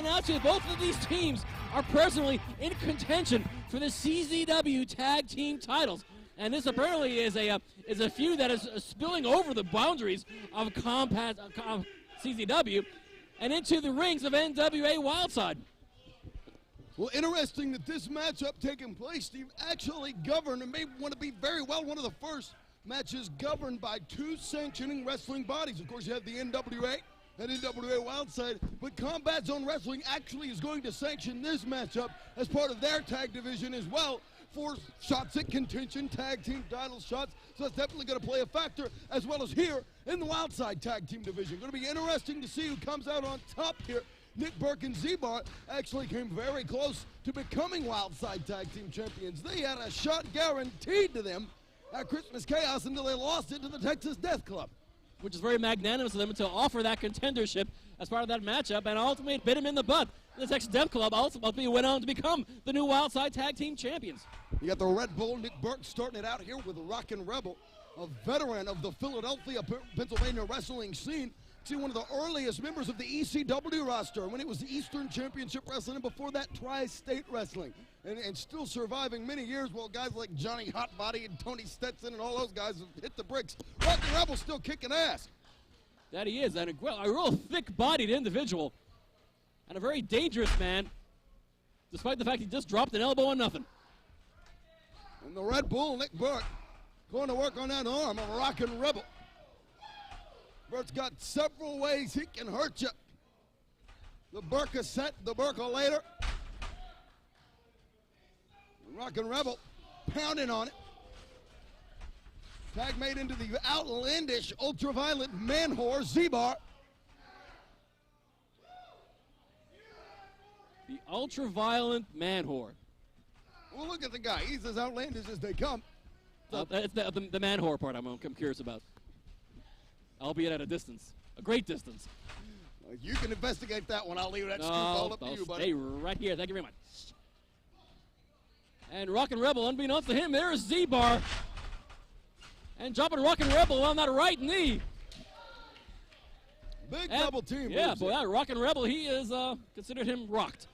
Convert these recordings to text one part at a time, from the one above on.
point out to you, both of these teams are presently in contention for the CZW Tag Team titles. And this apparently is a feud that is spilling over the boundaries of CZW and into the rings of NWA Wildside. Well, interesting that this matchup taking place, Steve, actually governed, and may want to be very well one of the first matches governed by two sanctioning wrestling bodies. Of course, you have the NWA and NWA Wildside, but Combat Zone Wrestling actually is going to sanction this matchup as part of their tag division as well for shots at contention, tag team title shots, so that's definitely going to play a factor, as well as here in the Wildside tag team division. Going to be interesting to see who comes out on top here. Nick Berk and Z-Barr actually came very close to becoming Wildside Tag Team Champions. They had a shot guaranteed to them at Christmas Chaos until they lost it to the Texas Death Club. Which is very magnanimous of them to offer that contendership as part of that matchup, and ultimately it bit him in the butt. The Texas Death Club ultimately went on to become the new Wildside Tag Team Champions. You got the Red Bull, Nick Berk, starting it out here with Rockin Rebel, a veteran of the Philadelphia, Pennsylvania wrestling scene. See, one of the earliest members of the ECW roster when it was the Eastern Championship Wrestling, and before that, Tri-State Wrestling. And still surviving many years while guys like Johnny Hotbody and Tony Stetson and all those guys have hit the bricks. Rockin Rebel still kicking ass. That he is, and a real thick-bodied individual, and a very dangerous man, despite the fact he just dropped an elbow on nothing. And the Red Bull, Nick Berk, going to work on that arm of Rockin Rebel. Berk's got several ways he can hurt you. The Berk is set, the Berk later. Rockin Rebel pounding on it. Tag made into the outlandish, ultraviolet man whore, Z-Barr. The ultraviolet man whore. Well, look at the guy. He's as outlandish as they come. It's the man whore part I'm curious about. Albeit at a distance. A great distance. You can investigate that one. I'll leave that scoop all up to you, buddy. Stay right here. Thank you very much. And Rockin Rebel, unbeknownst to him, there is Z-Barr. And dropping Rockin Rebel on that right knee. Big double team. Yeah, boy, that Rockin Rebel, he is considered him rocked.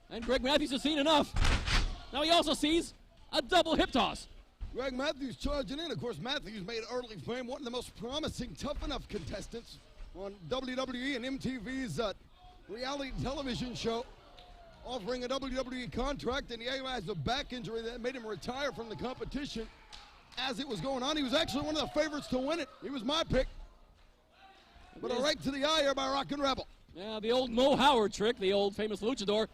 And Greg Matthews has seen enough. Now he also sees a double hip toss. Greg Matthews charging in. Of course, Matthews made early fame, one of the most promising Tough Enough contestants on WWE and MTV's reality television show, offering a WWE contract, and he has a back injury that made him retire from the competition as it was going on. He was actually one of the favorites to win it. He was my pick. But a right to the eye here by Rockin Rebel. Yeah, the old Mo Howard trick, the old famous luchador.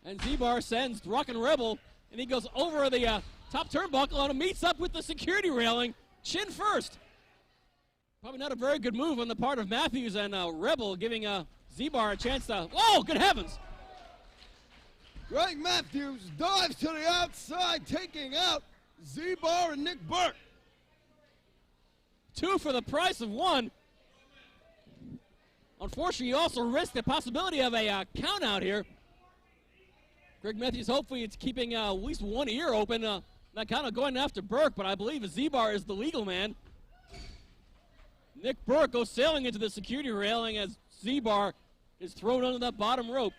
And Z-Barr sends Rockin Rebel, and he goes over the top turnbuckle and meets up with the security railing, chin first. Probably not a very good move on the part of Matthews, and Rebel giving Z-Barr a chance to, oh, good heavens. Greg Matthews dives to the outside, taking out Z-Barr and Nick Berk. 2 for the price of 1. Unfortunately, you also risk the possibility of a count out here. Greg Matthews, hopefully it's keeping at least one ear open, not kind of going after Berk, but I believe Z-Barr is the legal man. Nick Berk goes sailing into the security railing as Z-Barr is thrown under that bottom rope.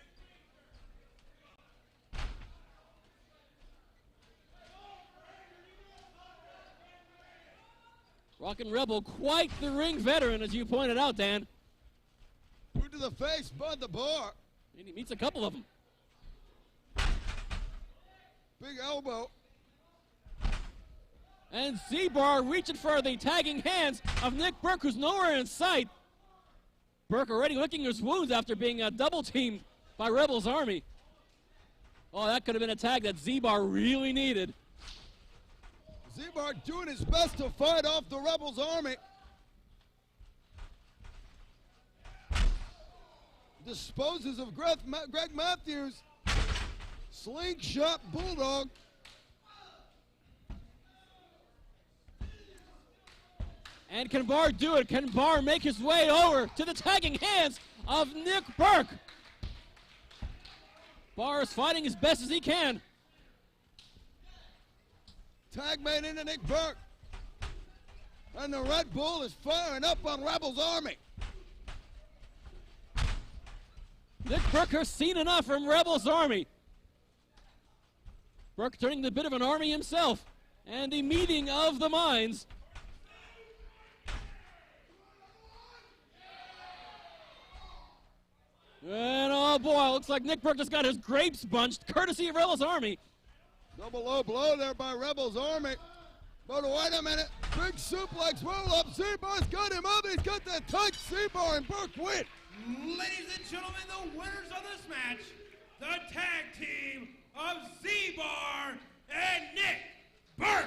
Rockin Rebel, quite the ring veteran, as you pointed out, Dan. Boot to the face by the bar. And he meets a couple of them. Big elbow. And Z-Barr reaching for the tagging hands of Nick Berk, who's nowhere in sight. Berk already licking his wounds after being double-teamed by Rebel's army. Oh, that could have been a tag that Z-Barr really needed. Z-Barr doing his best to fight off the Rebels' army. Disposes of Greg Matthews. Slingshot Bulldog. And can Barr do it? Can Barr make his way over to the tagging hands of Nick Berk? Barr is fighting as best as he can. Tag made into Nick Berk. And the Red Bull is firing up on Rebels Army. Nick Berk has seen enough from Rebels Army. Berk turning into a bit of an army himself. And a meeting of the minds. And oh boy, looks like Nick Berk just got his grapes bunched, courtesy of Rebels Army. Double low blow there by Rebels Army. But wait a minute, big suplex roll up. Z-Barr's got him up. He's got that touch. Z-Barr and Berk win. Ladies and gentlemen, the winners of this match, the tag team of Z-Barr and Nick Berk.